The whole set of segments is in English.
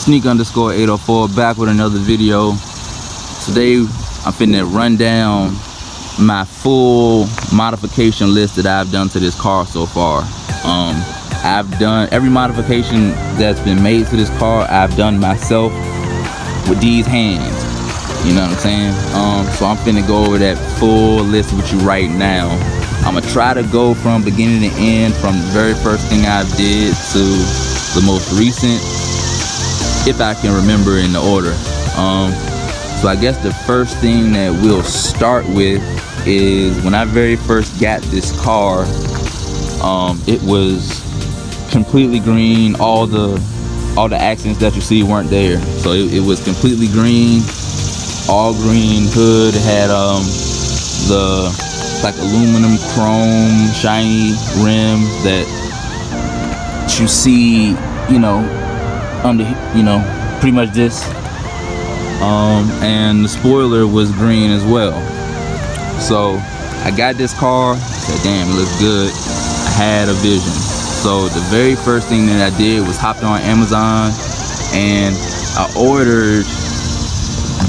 Sneak_804 back with another video. Today I'm finna run down my full modification list that I've done to this car so far. I've done every modification that's been made to this car. I've done myself with these hands. You know what I'm saying? So I'm finna go over that full list with you right now. I'm gonna try to go from beginning to end, from the very first thing I did to the most recent, if I can remember in the order. So I guess the first thing that we'll start with is when I very first got this car, it was completely green. All the accents that you see weren't there. So it was completely green, all green hood. It had the like aluminum chrome shiny rim that you see, you know, under, you know, pretty much this. And the spoiler was green as well. So I got this car, said damn, it looks good. I had a vision. So the very first thing that I did was hopped on Amazon and I ordered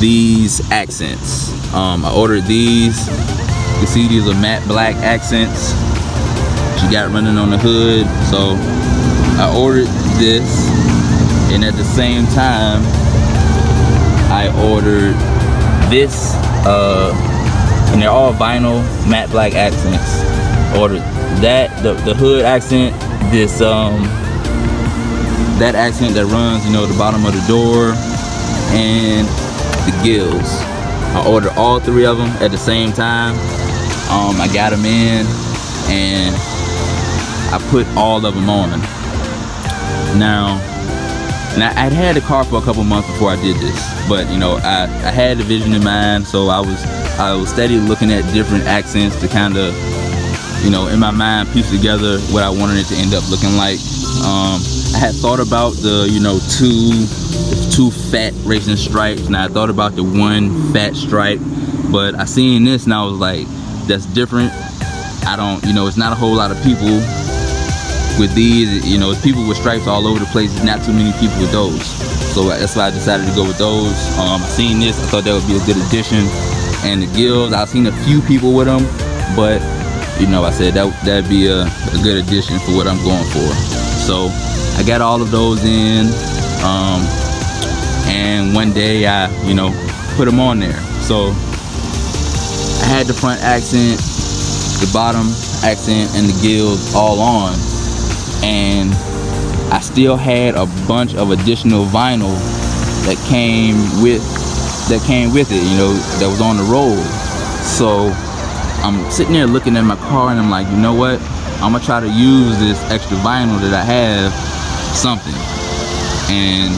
these accents. I ordered these. You can see these are matte black accents she got running on the hood. So I ordered this, and at the same time I ordered this, and they're all vinyl matte black accents. Ordered that, the hood accent, this that accent that runs, you know, the bottom of the door, and the gills. I ordered all three of them at the same time. I got them in and I put all of them on. Now I'd had the car for a couple months before I did this, but you know, I had the vision in mind, so I was steady looking at different accents to kind of, you know, in my mind piece together what I wanted it to end up looking like. I had thought about the, you know, two fat racing stripes, and I thought about the one fat stripe, but I seen this and I was like, that's different. I don't, you know, it's not a whole lot of people with these. You know, it's people with stripes all over the place. It's not too many people with those. So that's why I decided to go with those. I seen this, I thought that would be a good addition. And the gills, I've seen a few people with them, but you know, I said that'd be a good addition for what I'm going for. So I got all of those in, and one day I, you know, put them on there. So I had the front accent, the bottom accent, and the gills all on, and I still had a bunch of additional vinyl that came with it, you know, that was on the roll. So I'm sitting there looking at my car and I'm like, you know what, I'm gonna try to use this extra vinyl that I have something. And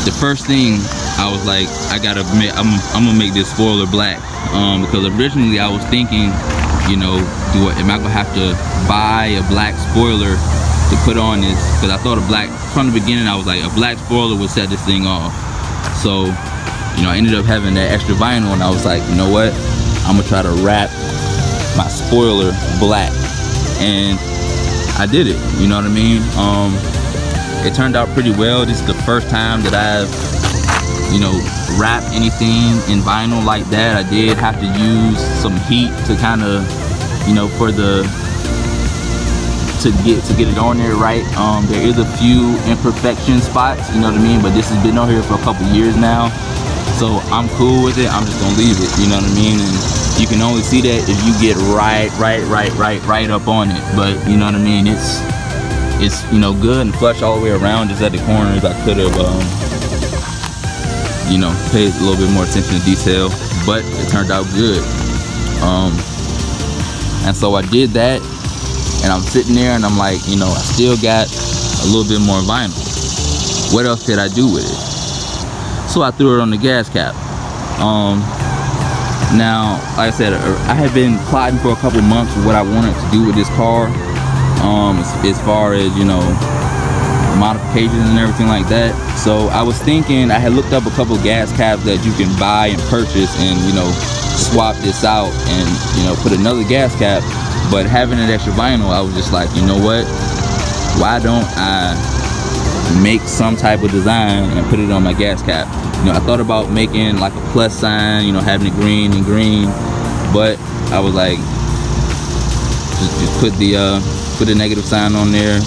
the first thing I was like, I'm gonna make this spoiler black, because originally I was thinking, you know, am I gonna have to buy a black spoiler to put on this? Because I thought a black, from the beginning I was like, a black spoiler would set this thing off. So, you know, I ended up having that extra vinyl, and I was like, you know what, I'm gonna try to wrap my spoiler black, and I did it. You know what I mean? It turned out pretty well. This is the first time that I've, you know, wrapped anything in vinyl like that. I did have to use some heat to kind of, you know, to get it on there right. There is a few imperfection spots, you know what I mean, but this has been on here for a couple years now, so I'm cool with it. I'm just gonna leave it, you know what I mean? And you can only see that if you get right up on it. But you know what I mean, it's you know, good and flush all the way around. Just at the corners I could have you know, paid a little bit more attention to detail, but it turned out good. And so I did that, and I'm sitting there and I'm like, you know, I still got a little bit more vinyl. What else could I do with it? So I threw it on the gas cap. Now, like I said, I had been plotting for a couple months of what I wanted to do with this car, as far as, you know, modifications and everything like that. So I was thinking, I had looked up a couple gas caps that you can buy and purchase and, you know, swap this out and, you know, put another gas cap. But having an extra vinyl, I was just like, you know what, why don't I make some type of design and put it on my gas cap. You know, I thought about making like a plus sign, you know, having it green and green, but I was like, just put the negative sign on there,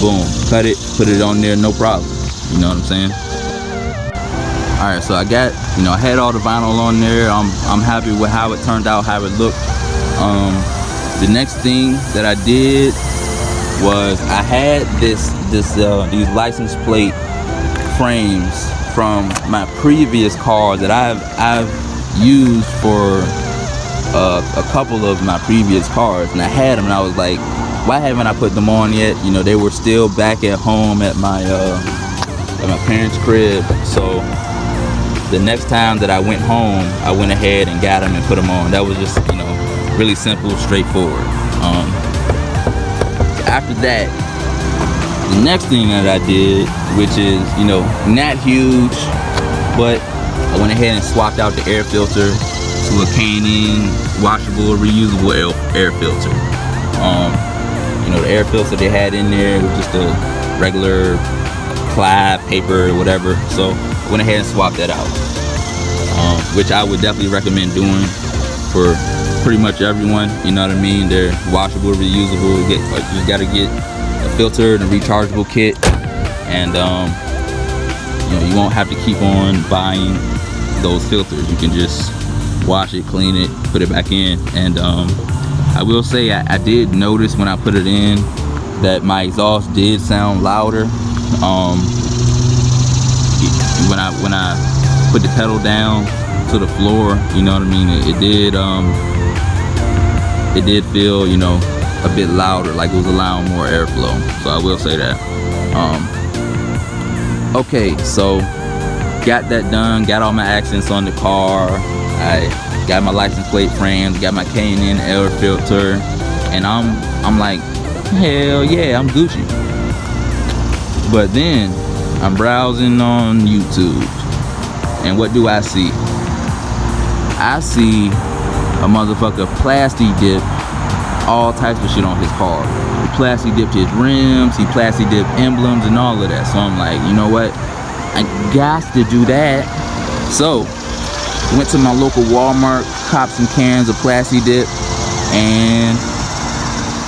boom, cut it, put it on there, no problem. You know what I'm saying? All right, so I got, you know, I had all the vinyl on there. I'm happy with how it turned out, how it looked. The next thing that I did was I had these license plate frames from my previous cars that I've used for a couple of my previous cars, and I had them, and I was like, why haven't I put them on yet? You know, they were still back at home at my parents' crib. So the next time that I went home, I went ahead and got them and put them on. That was just, you know, really simple, straightforward. After that, the next thing that I did, which is, you know, not huge, but I went ahead and swapped out the air filter to a K&N washable, reusable air filter. You know, the air filter they had in there was just a regular Clyde paper or whatever, so I went ahead and swapped that out, which I would definitely recommend doing for pretty much everyone. You know what I mean? They're washable, reusable. You just gotta get a filter and a rechargeable kit, and you know, you won't have to keep on buying those filters. You can just wash it, clean it, put it back in. And I will say I did notice when I put it in that my exhaust did sound louder. When I put the pedal down to the floor, you know what I mean, it did feel, you know, a bit louder, like it was allowing more airflow. So I will say that. Okay, so got that done, got all my accents on the car. I got my license plate frames, got my K&N air filter, and I'm like, hell yeah, I'm Gucci. But then I'm browsing on YouTube, and what do I see? I see a motherfucker Plasti Dip all types of shit on his car. He Plasti dipped his rims, he Plasti dipped emblems and all of that. So I'm like, you know what? I got to do that. So went to my local Walmart, copped some cans of Plasti Dip, and,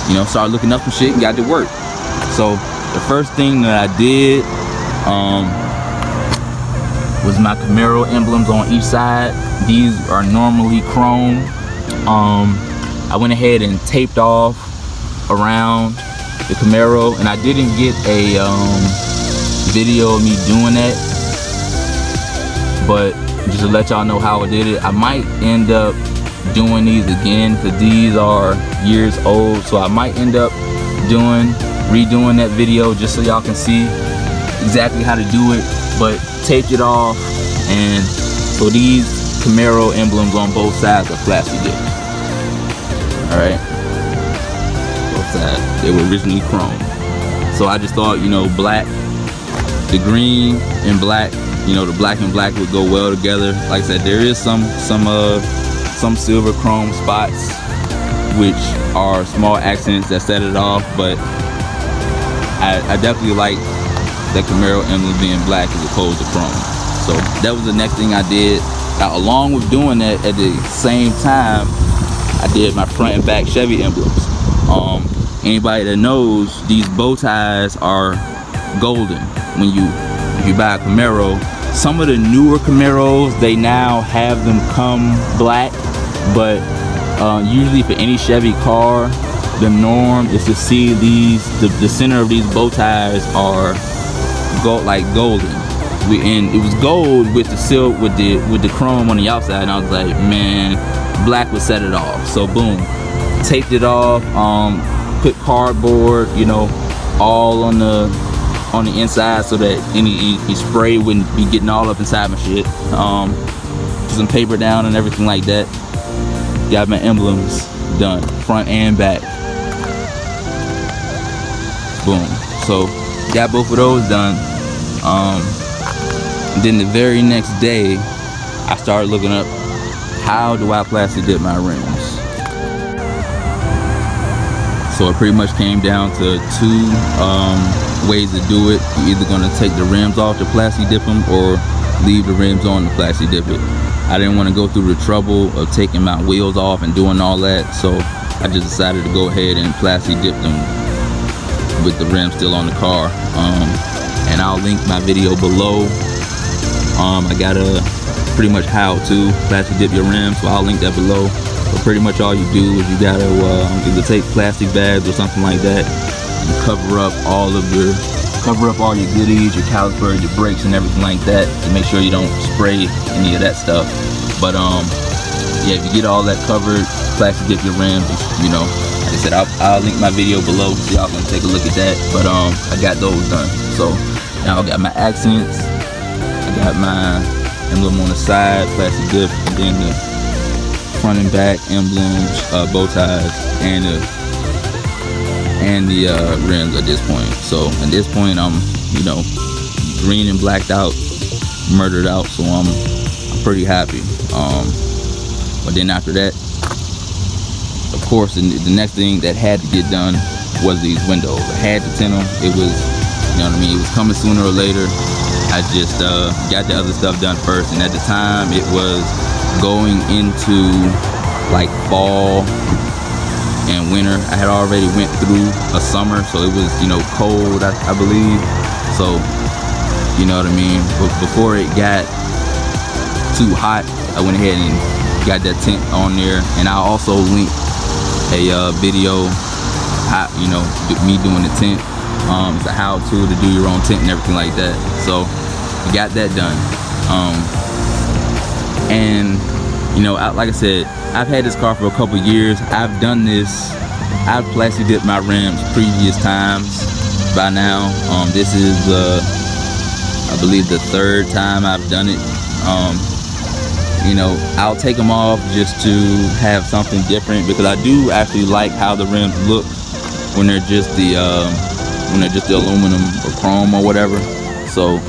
you know, started looking up some shit and got to work. So the first thing that I did was my Camaro emblems on each side. These are normally chrome. I went ahead and taped off around the Camaro, and I didn't get a video of me doing that, but just to let y'all know how I did it, I might end up doing these again because these are years old, so I might end up redoing that video just so y'all can see exactly how to do it. But taped it off, and so these Camaro emblems on both sides are Plasti Dip. Alright, both sides, they were originally chrome. So I just thought, you know, black, the green and black, you know, the black and black would go well together. Like I said, there is some silver chrome spots, which are small accents that set it off, but I definitely like the Camaro emblem being black as opposed to chrome. So that was the next thing I did. Now, along with doing that, at the same time, I did my front and back Chevy emblems. Anybody that knows, these bow ties are golden when you buy a Camaro. Some of the newer Camaros, they now have them come black, but usually for any Chevy car, the norm is to see these, the center of these bow ties are like golden. And it was gold with the silk, with the chrome on the outside, and I was like, man, black would set it off. So boom, taped it off, put cardboard, you know, all on the inside so that any spray wouldn't be getting all up inside my shit. Put some paper down and everything like that. Got my emblems done, front and back. Boom. So got both of those done. Then the very next day, I started looking up, how do I Plasti Dip my rims? So it pretty much came down to two ways to do it. You're either gonna take the rims off to Plasti Dip them or leave the rims on to Plasti Dip it. I didn't want to go through the trouble of taking my wheels off and doing all that, so I just decided to go ahead and Plasti Dip them with the rim still on the car. And I'll link my video below. I got a pretty much how to Plasti Dip your rims, so I'll link that below. But pretty much all you do is you gotta either take plastic bags or something like that and cover up all your goodies, your calipers, your brakes, and everything like that to make sure you don't spray any of that stuff. But yeah, if you get all that covered, Plasti Dip your rims, you know, like I said, I'll link my video below so y'all can take a look at that. But I got those done. So now I got my accents, I got my emblem on the side, Plasti Dip, and then the front and back emblems, bow ties, and the rims at this point. So at this point, I'm, you know, green and blacked out, murdered out. So I'm pretty happy. But then after that, of course, the next thing that had to get done was these windows. I had to tint them. It was, you know what I mean, it was coming sooner or later. I just got the other stuff done first, and at the time it was going into like fall and winter. I had already went through a summer, so it was, you know, cold, I believe. So, you know what I mean, but before it got too hot, I went ahead and got that tint on there. And I also linked a video, how, you know, me doing the tint. It's a how-to to do your own tint and everything like that. So I got that done. And you know, like I said, I've had this car for a couple years. I've done this. I've Plasti Dipped my rims previous times by now. This is I believe the third time I've done it. You know, I'll take them off just to have something different, because I do actually like how the rims look when they're just the aluminum or chrome or whatever. So,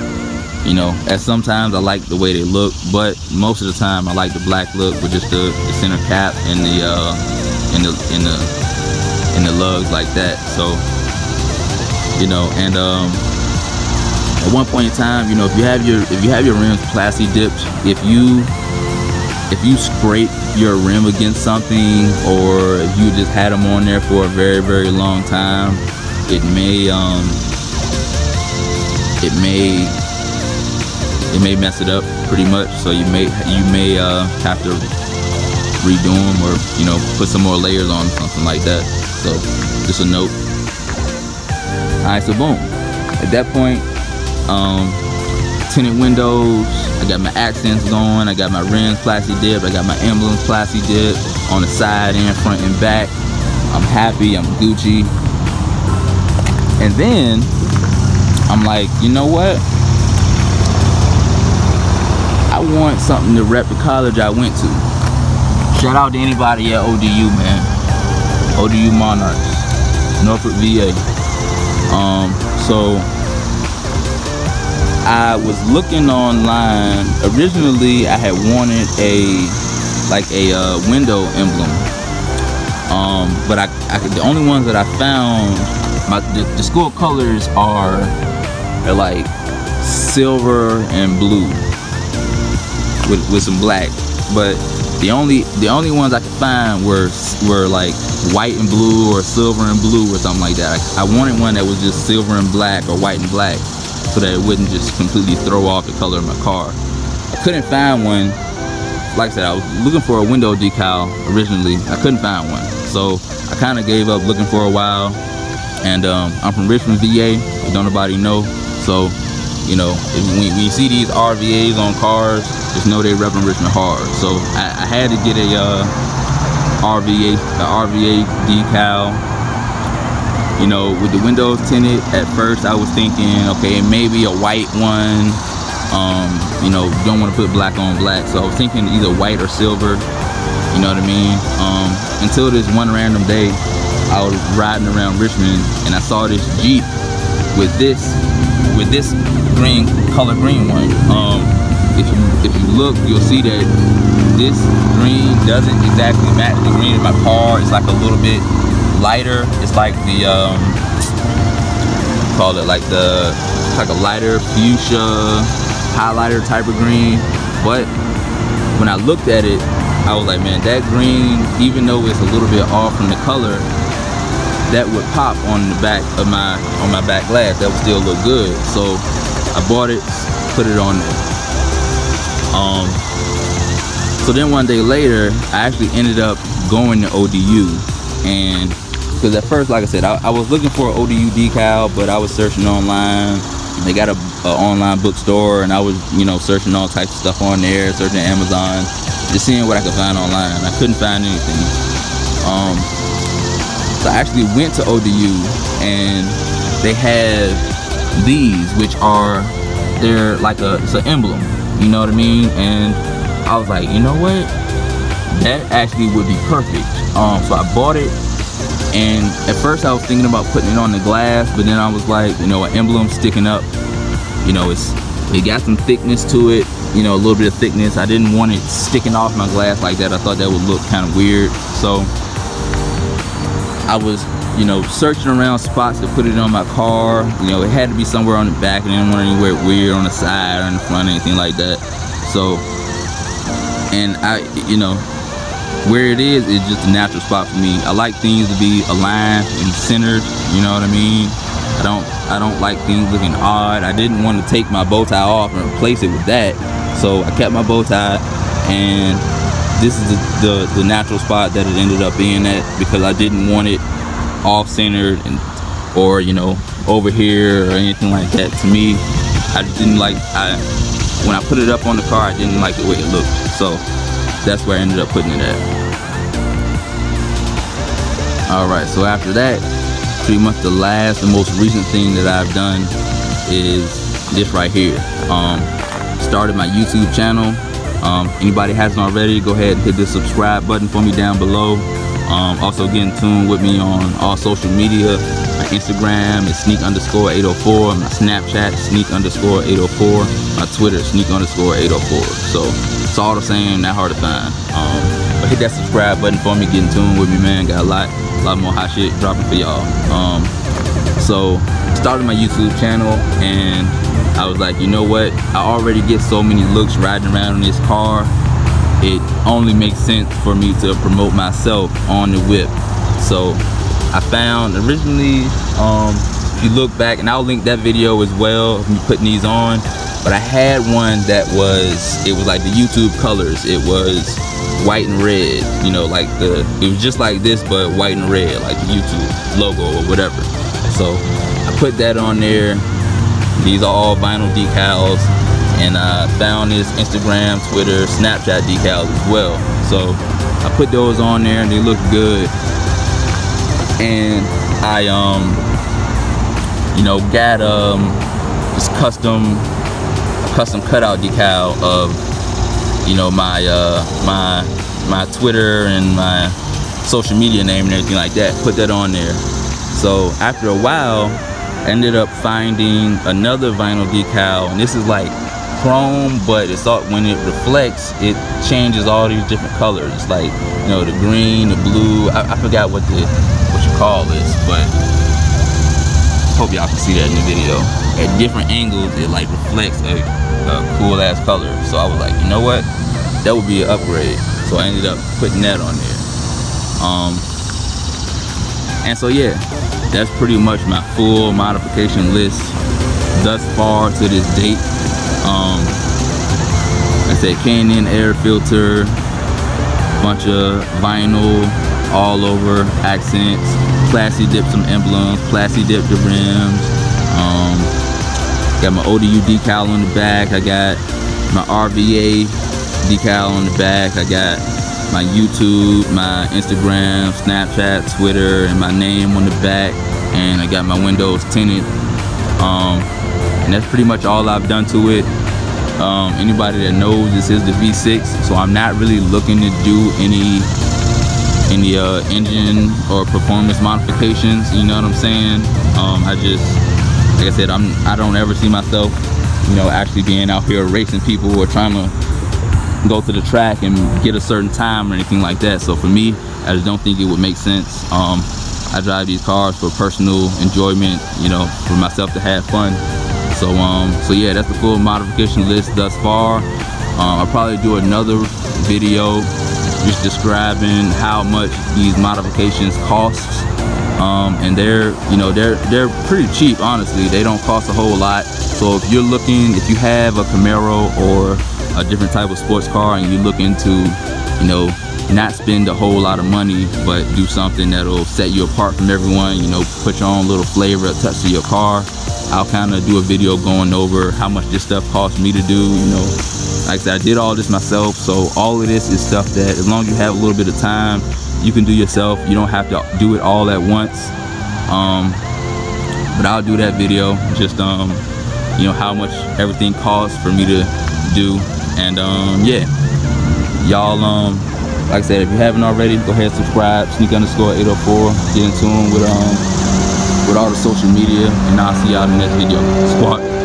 you know, sometimes I like the way they look, but most of the time I like the black look with just the center cap and the lugs like that. So, you know, and at one point in time, you know, if you have your rims Plasti Dipped, if you scrape your rim against something, or if you just had them on there for a very, very long time, it may mess it up pretty much. So you may have to redo them, or, you know, put some more layers on, something like that. So just a note. Alright, so boom, at that point, tinted windows, I got my accents going, I got my rims Plasti Dip, I got my emblems Plasti Dip on the side and front and back. I'm happy, I'm Gucci. And then I'm like, you know what, I want something to rep the college I went to. Shout out to anybody at ODU, man. ODU Monarchs, Norfolk, VA. So I was looking online. Originally, I had wanted a window emblem. But the only ones that I found, the school colors are like silver and blue with some black. But the only ones I could find were like white and blue, or silver and blue, or something like that. I wanted one that was just silver and black, or white and black, so that it wouldn't just completely throw off the color of my car. I couldn't find one. Like I said, I was looking for a window decal originally. I couldn't find one, so I kind of gave up looking for a while. And I'm from Richmond, VA. If don't nobody know. So, you know, when you see these RVAs on cars, just know they repping Richmond hard. So I had to get a RVA decal. You know, with the windows tinted, at first I was thinking, okay, maybe a white one. You know, you don't want to put black on black, so I was thinking either white or silver. You know what I mean? Until this one random day, I was riding around Richmond and I saw this Jeep with this color green one. If you look, you'll see that this green doesn't exactly match the green in my car. It's like a little bit lighter. It's like the call it, like a lighter fuchsia highlighter type of green. But when I looked at it, I was like, man, that green, even though it's a little bit off from the color, that would pop on the back of my back glass. That would still look good. So I bought it, put it on there. So then one day later, I actually ended up going to ODU, and because at first, like I said, I was looking for an ODU decal, but I was searching online. They got a online bookstore, and I was, you know, searching all types of stuff on there, searching Amazon, just seeing what I could find online. I couldn't find anything. So I actually went to ODU, and they have these, which are, they're like it's an emblem, you know what I mean? And I was like, you know what? That actually would be perfect. So I bought it. And at first I was thinking about putting it on the glass, but then I was like, you know, an emblem sticking up, you know, it got some thickness to it, you know, a little bit of thickness. I didn't want it sticking off my glass like that. I thought that would look kind of weird. So I was, you know, searching around spots to put it on my car. You know, it had to be somewhere on the back, and I didn't want anywhere weird on the side or in the front or anything like that. So, and I, you know, where it is just a natural spot for me. I like things to be aligned and centered, you know what I mean? I don't like things looking odd. I didn't want to take my bow tie off and replace it with that. So I kept my bow tie, and this is the natural spot that it ended up being at, because I didn't want it off-centered and, or, you know, over here or anything like that. To me, I just didn't like, when I put it up on the car, I didn't like the way it looked. So that's where I ended up putting it at. Alright, so after that, pretty much the last and most recent thing that I've done is this right here. Started my YouTube channel. Anybody hasn't already, go ahead and hit the subscribe button for me down below. Also get in tune with me on all social media. My Instagram is sneak_804. My Snapchat is sneak_804. My Twitter is sneak_804. So it's all the same, not hard to find. But hit that subscribe button for me, get in tune with me, man. Got a lot more hot shit dropping for y'all. So started my YouTube channel, and I was like, you know what? I already get so many looks riding around in this car. It only makes sense for me to promote myself on the whip. So I found originally, if you look back, and I'll link that video as well of me putting these on, but I had one that it was like the YouTube colors. It was white and red, you know, like it was just like this, but white and red, like the YouTube logo or whatever. So I put that on there. These are all vinyl decals, and I found this Instagram, Twitter, Snapchat decals as well. So I put those on there, and they look good. And I you know, got this custom cutout decal of, you know, my my Twitter and my social media name and everything like that. Put that on there. So after a while, I ended up finding another vinyl decal, and this is like chrome, but it's all, when it reflects, it changes all these different colors. It's like, you know, the green, the blue. I forgot what you call this, but hope y'all can see that in the video. At different angles, it like reflects a cool ass color. So I was like, you know what? That would be an upgrade. So I ended up putting that on there. And so yeah, that's pretty much my full modification list thus far to this date. Like I said, K&N air filter, bunch of vinyl all over, accents, Plasti Dip some emblems, Plasti Dip the rims. Got my ODU decal on the back. I got my RVA decal on the back. I got my YouTube, my Instagram, Snapchat, Twitter, and my name on the back. And I got my windows tinted. And that's pretty much all I've done to it. Anybody that knows, this is the V6, so I'm not really looking to do any engine or performance modifications, you know what I'm saying? I just, like I said, I don't ever see myself, you know, actually being out here racing people or trying to go to the track and get a certain time or anything like that. So for me, I just don't think it would make sense. I I drive these cars for personal enjoyment, you know, for myself to have fun. So yeah, that's the full modification list thus far. I'll probably do another video just describing how much these modifications cost. And they're pretty cheap, honestly. They don't cost a whole lot. So if you're looking, if you have a Camaro or a different type of sports car and you're looking to, you know, not spend a whole lot of money, but do something that'll set you apart from everyone, you know, put your own little flavor, a touch to your car, I'll kind of do a video going over how much this stuff costs me to do. You know, like I said, I did all this myself, so all of this is stuff that as long as you have a little bit of time, you can do yourself. You don't have to do it all at once. But I'll do that video, just you know, how much everything costs for me to do. And yeah, y'all, like I said, if you haven't already, go ahead and subscribe, sneak_804, get in tune with all the social media, and I'll see y'all in the next video. Squad.